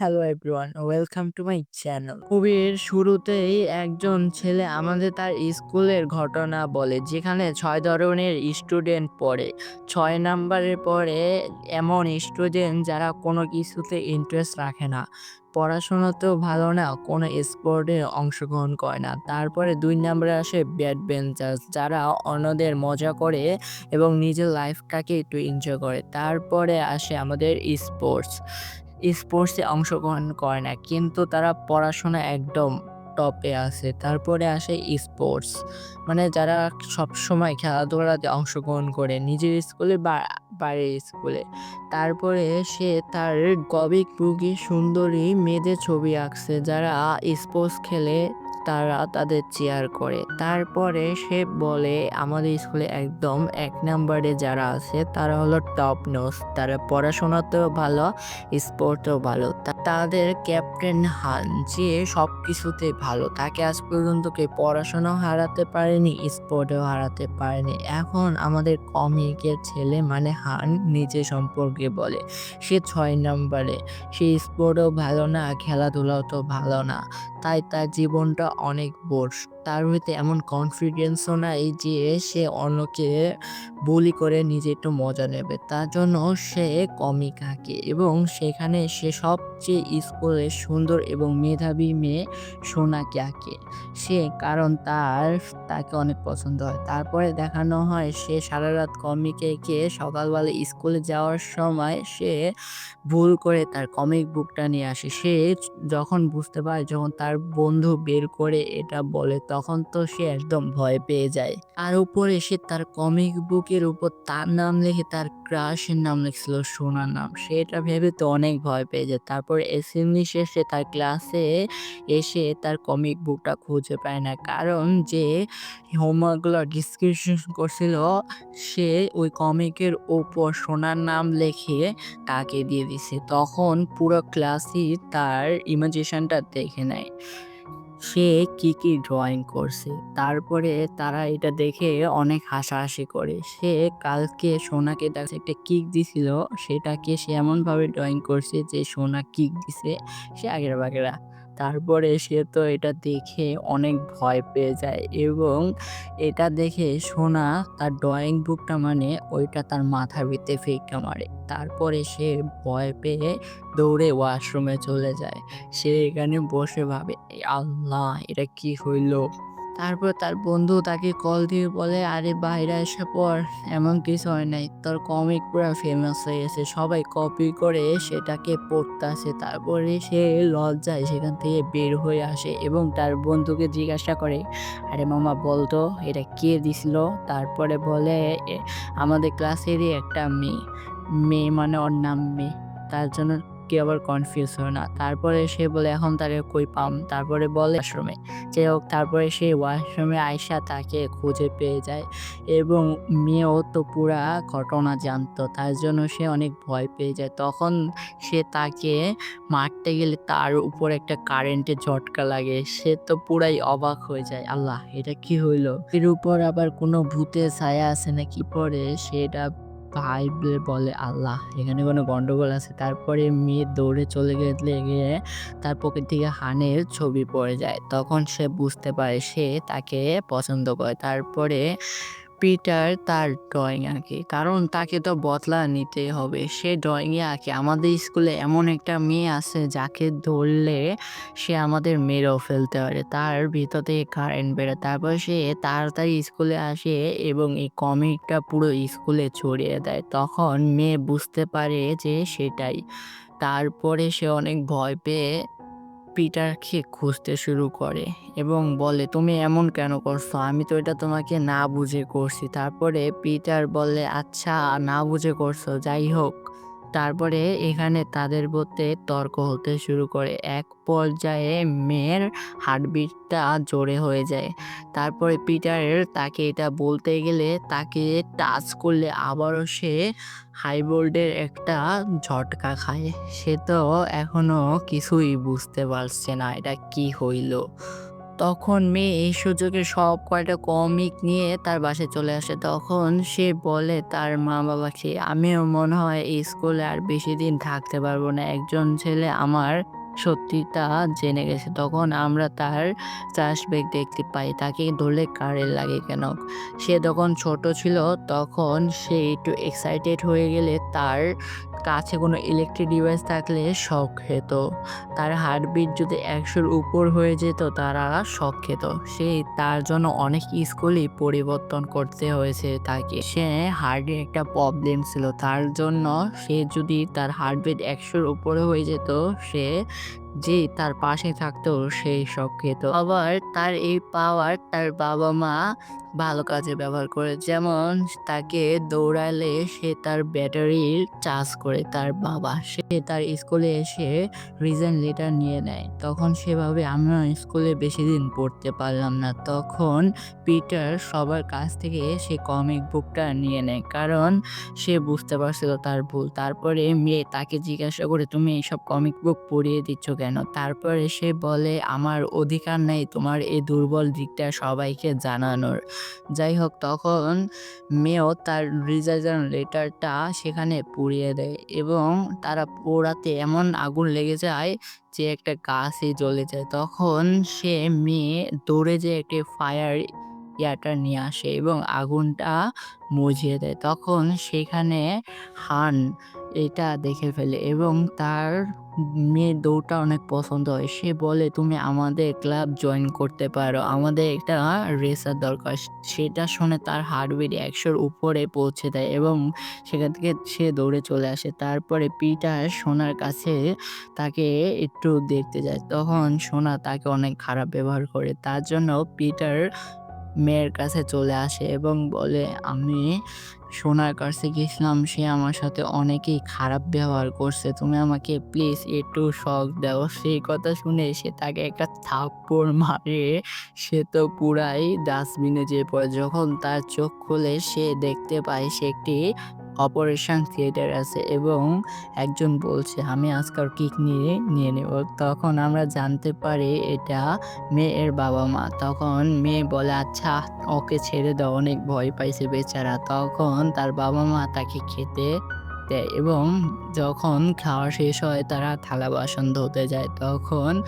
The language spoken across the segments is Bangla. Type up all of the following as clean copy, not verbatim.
Hello everyone, welcome to my channel. ছবির শুরুতেই একজন ছেলে আমাদের তার স্কুলের ঘটনা বলে, যেখানে ৬ ধরনের স্টুডেন্ট পড়ে। ৬ নাম্বারের পরে এমন স্টুডেন্ট যারা কোনো কিছুতে ইন্টারেস্ট রাখে না, পড়াশোনাতেও ভালো না, কোনো স্পোর্টে অংশগ্রহণ করে না। তারপরে ২ নাম্বারে আসে ব্যাক বেঞ্চার্স, যারা অন্যদের মজা করে এবং নিজের লাইফটাকে একটু এনজয় করে। তারপরে আসে আমাদের স্পোর্টসে অংশগ্রহণ করে না, কিন্তু তারা পড়াশোনায় একদম টপে আছে। তারপরে আসে স্পোর্টস, মানে যারা সবসময় খেলাধুলাতে অংশগ্রহণ করে নিজের স্কুলে বা বাইরের স্কুলে। তারপরে সে তার কমিক বুকে সুন্দরী মেয়েদের ছবি আঁকছে, যারা স্পোর্টস খেলে তারা তাদের চিয়ার করে। তারপরে সে বলে আমাদের স্কুলে একদম ১ নাম্বারে যারা আছে তারা হলো টপ নোজ, তারা পড়াশোনাতেও ভালো, স্পোর্টেও ভালো। তাদের ক্যাপ্টেন হান, যে সবকিছুতে ভালো, তাকে আজ পর্যন্ত কেউ পড়াশোনাও হারাতে পারেনি, স্পোর্টেও হারাতে পারেনি। এখন আমাদের কমিকের ছেলে মানে হান নিজে সম্পর্কে বলে সে ৬ নাম্বারে, সে স্পোর্টেও ভালো না, খেলাধুলাও তো ভালো না, তাই তার জীবনটা অনেক বোর। তার হইতে এমন কনফিডেন্সও নাই যে সে অন্যকে বুলি করে নিজে একটু মজা নেবে। তার জন্য সে কমিক আঁকে এবং সেখানে সে সবচেয়ে স্কুলের সুন্দর এবং মেধাবী মেয়ে সোনাকে আঁকে। কারণ তাকে অনেক পছন্দ হয়। তারপরে দেখানো হয় সে সারারাত কমিক এঁকে সকালবেলা স্কুলে যাওয়ার সময় সে ভুল করে তার কমিক বুকটা নিয়ে আসে। সে যখন বুঝতে পারে, যখন তার বন্ধু বের করে এটা বলে, তখন তো সে একদম ভয় পেয়ে যায়। আর উপরে সে তার কমিক বুকের উপর তার নাম লিখে তার ক্রাশের নাম লিখছিল সোনার নাম। সে এটা ভেবে তো অনেক ভয় পেয়ে যায়। তারপরে অ্যাসেম্বলি শেষে তার ক্লাসে এসে তার কমিক বুকটা খুঁজে পায় না। কারণ যে হোমওয়ার্কগুলো ডিসক্রিপশন করছিল, সে ওই কমিকের ওপর সোনার নাম লিখে তাকে দিয়ে দিছে। তখন পুরো ক্লাসই তার ইমাজিনেশনটা দেখে নেয়। সে কি ড্রয়িং করছে। তারপরে তারা এটা দেখে অনেক হাসাহাসি করে। সে কালকে সোনাকে তাকে একটা কিক দিছিল, সেটাকে সে এমনভাবে ড্রয়িং করছে যে সোনা কিক দিছে সে আগেরা। তারপরে সে তো এটা দেখে অনেক ভয় পেয়ে যায় এবং এটা দেখে সোনা তার ড্রয়িং বুকটা মানে ওইটা তার মাথার ভিতরে ফেইক্কা মারে। তারপরে সে ভয় পেয়ে দৌড়ে ওয়াশরুমে চলে যায়। সে এখানে বসে ভাবে, আল্লাহ এটা কি হইল? তারপর তার বন্ধু তাকে কল দিয়ে বলে, আরে বাইরে এসে পড়, এমন কিছু হয় নাই, তোর কমিক পুরা ফেমাস হয়ে গেছে, সবাই কপি করে সেটাকে পড়তাছে। তারপরে সে লজ্জায় সেখান থেকে বের হয়ে আসে এবং তার বন্ধুকে জিজ্ঞাসা করে, আরে মামা বলতো এটা কে দিছিল? তারপরে বলে, "এ আমাদের ক্লাসেরই একটা মেয়ে মানে ওর নাম মেয়ে।" তার জন্য কেউ আবার কনফিউজ হয় না। তারপরে সে বলে, এখন তারে কই পাম? তারপরে বলে ওয়াশরুমে। যাই হোক, তারপরে সে ওয়াশরুমে আইসা তাকে খুঁজে পেয়ে যায় এবং মেয়েও তো পুরা ঘটনা জানতো। তার জন্য সে অনেক ভয় পেয়ে যায়। তখন সে তাকে মারতে গেলে তার উপর একটা কারেন্টের ঝটকা লাগে। সে তো পুরাই অবাক হয়ে যায়। আল্লাহ! এটা কি হইল? এর উপর আবার কোনো ভূতের ছায়া আছে নাকি? পরে সেটা ভাইবে বলে, আল্লাহ! এখানে কোনো গন্ডগোল আছে। তারপরে মেয়ে দৌড়ে চলে গিয়ে তার পকেট থেকে হানের ছবি পড়ে যায়। তখন সে বুঝতে পারে সে তাকে পছন্দ করে। তারপরে পিটার তার ড্রয়িং আঁকে। কারণ তাকে তো বদলা নিতেই হবে। সে ড্রয়িং এ আঁকে, আমাদের স্কুলে এমন একটা মেয়ে আছে যাকে ধরলে সে আমাদের মেরেও ফেলতে পারে। তার ভিতর থেকে কারেন্ট বেরোয়। তারপর সে তাড়াতাড়ি স্কুলে আসে এবং এই কমিকটা পুরো স্কুলে ছড়িয়ে দেয়। তখন মেয়ে বুঝতে পারে যে সেটাই। তারপরে সে অনেক ভয় পেয়ে পিটারকে খুঁজতে শুরু করে এবং বলে, তুমি এমন কেন করছো? আমি তো এটা তোমাকে না বুঝে করছি। তারপরে পিটার বলে, আচ্ছা না বুঝে করছো, যাই হোক। তারপরে এখানে তাদের মধ্যে তর্ক হতে শুরু করে। এক পর্যায়ে মেয়ের হার্টবিটটা জোরে হয়ে যায়। তারপরে পিটারের তাকে এটা বলতে গেলে তাকে টাচ করলে আবারও সে হাই ভোল্টের একটা ঝটকা খায়। সে তো এখনো কিছুই বুঝতে পারছে না এটা কি হইল। তখন মেয়ে এই সুযোগে সব কয়টা কমিক নিয়ে তার বাসায় চলে আসে। তখন সে বলে তার মা-বাবাকে, "আমিও মনে হয় এই স্কুলে আর বেশিদিন থাকতে পারবো না। একজন ছেলে আমার সত্যিটা জেনে গেছে।" তখন আমরা তার ফ্ল্যাশব্যাক দেখতে পাই। তাকে ধরলে কারেন্ট লাগে কেন? সে যখন ছোট ছিল তখন সে একটু এক্সাইটেড হয়ে গেলে তার কাছে কোনো ইলেকট্রিক ডিভাইস থাকলে শক খেত। তার হার্টবিট যদি ১০০ র উপর হয়ে যেত তারা শক খেত। তার জন্য অনেক স্কুলই পরিবর্তন করতে হয়েছে তাকে। সে হার্টে একটা প্রবলেম ছিল। তার জন্য সে যদি তার হার্টবিট ১০০ র উপরে হয়ে যেত সে যে তার পাশে থাকতো সেই শক খেত। আবার তার এই পাওয়ার তার বাবা-মা ভালো কাজে ব্যবহার করে। যেমন তাকে দৌড়ালে সে তার ব্যাটারির চার্জ করে তার বাবা। সে তার স্কুলে এসে রিজাইন লেটার নিয়ে নেয়। তখন সেভাবে আমিও স্কুলে বেশিদিন পড়তে পারলাম না। তখন পিটার সবার কাছ থেকে সে কমিক বুকটা নিয়ে নেয়। কারণ সে বুঝতে পারছিল তার ভুল। তারপরে মেয়ে তাকে জিজ্ঞাসা করে, "তুমি এইসব কমিক বুক পড়িয়ে দিচ্ছ কেন?" তারপরে সে বলে, "আমার অধিকার নেই তোমার এই দুর্বল দিকটা সবাইকে জানানোর।" যাই হোক তখন মেয়েও তার রিজাইন লেটারটা সেখানে পুড়িয়ে দেয় এবং তারা পোড়াতে এমন আগুন লেগে যায় যে একটা গাছই জ্বলে যায়। তখন সে মেয়ে দৌড়ে যেয়ে একটি ফায়ার ইয়াটা নিয়ে আসে এবং আগুনটা বুঝিয়ে দেয়। তখন সেখানে হান এটা দেখে ফেলে এবং তার মেয়ের দৌড়টা অনেক পছন্দ হয়। সে বলে, "তুমি আমাদের ক্লাব জয়েন করতে পারো। আমাদের একটা রেসার দরকার।" সেটা শুনে তার হার্টবিট ১০০ র উপরে পৌঁছে দেয় এবং সেখান থেকে সে দৌড়ে চলে আসে। তারপরে পিটার সোনার কাছে তাকে একটু দেখতে যায়। তখন সোনা তাকে অনেক খারাপ ব্যবহার করে। তার জন্য পিটার মেয়ের কাছে চলে আসে এবং বলে, "আমি সোনার কাছে গেছিলাম। সে আমার সাথে অনেকই খারাপ ব্যবহার করছে। তুমি আমাকে প্লিজ একটু শক দাও।" সেই কথা শুনে সে তাকে একটা থাপ্পড় মারে। সে তো পুরাই ডাস্টবিনে যেয়ে পড়ে। যখন তার চোখ খুলে সে দেখতে পায় সে একটি অপারেশন থিয়েটার আছে এবং একজন বলছে, "আমি আজকাল কিডনি নিয়ে নেব।" তখন আমরা জানতে পারি এটা মেয়ের বাবা-মা। তখন মেয়ে বলে, "আচ্ছা ওকে ছেড়ে দাও, অনেক ভয় পাইছে বেচারা।" তখন তার বাবা-মা তাকে খেতে দেয় এবং যখন খাওয়া শেষ হয় তারা থালা বাসন ধুতে যায়। তখন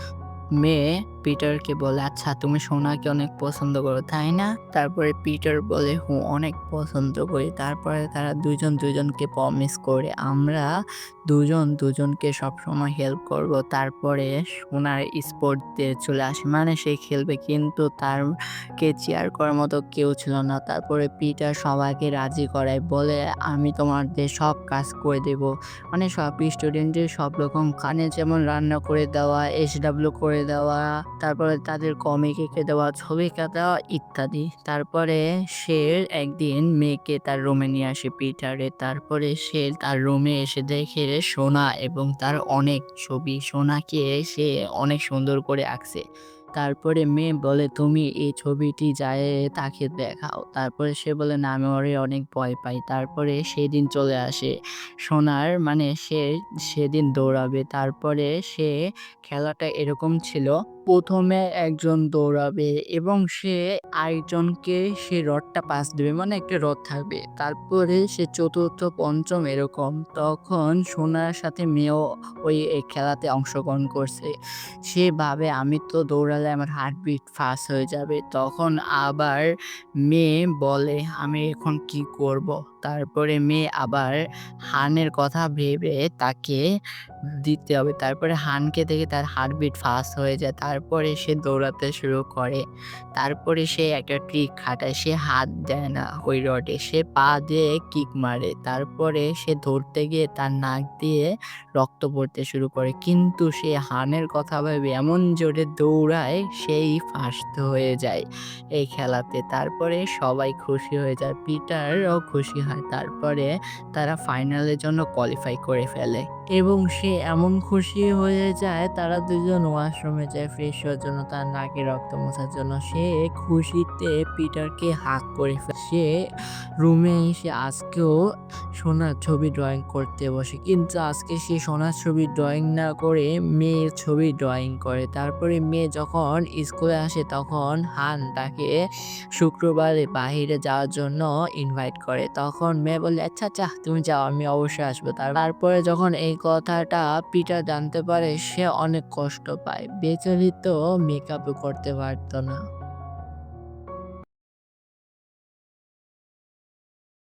মেয়ে পিটারকে বলে, "আচ্ছা তুমি সোনাকে অনেক পছন্দ করো, তাই না?" তারপরে পিটার বলে, "হুঁ, অনেক পছন্দ করি।" তারপরে তারা দুজন দুজনকে প্রমিস করে, "আমরা দুজন দুজনকে সবসময় হেল্প করব।" তারপরে সোনার স্পোর্টসে চলে আসে। মানে সে খেলবে কিন্তু তারকে চিয়ার করার মতো কেউ ছিল না। তারপরে পিটার সবাইকে রাজি করায়। বলে, "আমি তোমাদের সব কাজ করে দেব।" মানে সব স্টুডেন্টের সব রকম কানে যেমন রান্না করে দেওয়া, SW করে দেওয়া, তারপরে তাদের কমিক এঁকে দেওয়া, ছবি এঁকে দেওয়া ইত্যাদি। তারপরে সে একদিন মেয়েকে তার রুমে নিয়ে আসে পিটারের। তারপরে সে তার রুমে এসে দেখে সোনা এবং তার অনেক ছবি। সোনাকে সে অনেক সুন্দর করে আঁকছে। তারপরে মেয়ে বলে, "তুমি এই ছবিটি যায় তাকে দেখাও।" তারপরে সে বলে, "না আমি ওরে অনেক ভয় পাই।" তারপরে সেদিন চলে আসে। সোনার মানে সে সেদিন দৌড়াবে। তারপরে সে খেলাটা এরকম ছিল, ১ম এ একজন দৌড়াবে এবং সে আরেকজনকে সে রডটা পাস দেবে। মানে একটা রড থাকবে। তারপরে সে ৪র্থ, ৫ম এরকম। তখন সোনার সাথে মেয়েও এই খেলাতে অংশগ্রহণ করছে। সে ভাবে আমি তো দৌড়ালে আমার হার্টবিট ফাস্ট হয়ে যাবে। তখন আবার মেয়ে বলে, "আমি এখন কি করব?" তারপরে মেয়ে আবার হানের কথা ভেবে তাকে দিতে হবে। তারপরে হানকে দেখে তার হার্টবিট ফাস্ট হয়ে যায়। তারপরে সে দৌড়াতে শুরু করে। তারপরে সে একটা ট্রিক খাটায়। সে হাত দেয় না ওই রডে। সে পা দিয়ে কিক মারে। তারপরে সে ধরতে গিয়ে তার নাক দিয়ে রক্ত পড়তে শুরু করে। কিন্তু সে হানের কথা ভেবে এমন জোরে দৌড়ায় সেই ফার্স্ট হয়ে যায় এই খেলাতে। তারপরে সবাই খুশি হয়ে যায়। পিটারও খুশি হয়। হয়। তারপরে তারা ফাইনালের জন্য কোয়ালিফাই করে ফেলে এবং সে এমন খুশি হয়ে যায়, তারা ২ জন ওয়াশরুমে যায় ফ্রেশ হওয়ার জন্য, তার নাকে রক্ত মোছার জন্য। সে খুশিতে পিটারকে হাগ করে সে রুমে এসে আজকেও সোনার ছবি ড্রয়িং করতে বসে। কিন্তু আজকে সে সোনার ছবি ড্রয়িং না করে মেয়ের ছবি ড্রয়িং করে। তারপরে মেয়ে যখন স্কুলে আসে তখন হান তাকে শুক্রবারে বাহিরে যাওয়ার জন্য ইনভাইট করে। তখন মেয়ে বলে, "আচ্ছা, আচ্ছা তুমি যাও, আমি অবশ্যই আসবো।" তারপরে যখন এই কথাটা পিটার জানতে পারে সে অনেক কষ্ট পায়। বেচারি তো মেকআপও করতে পারত না।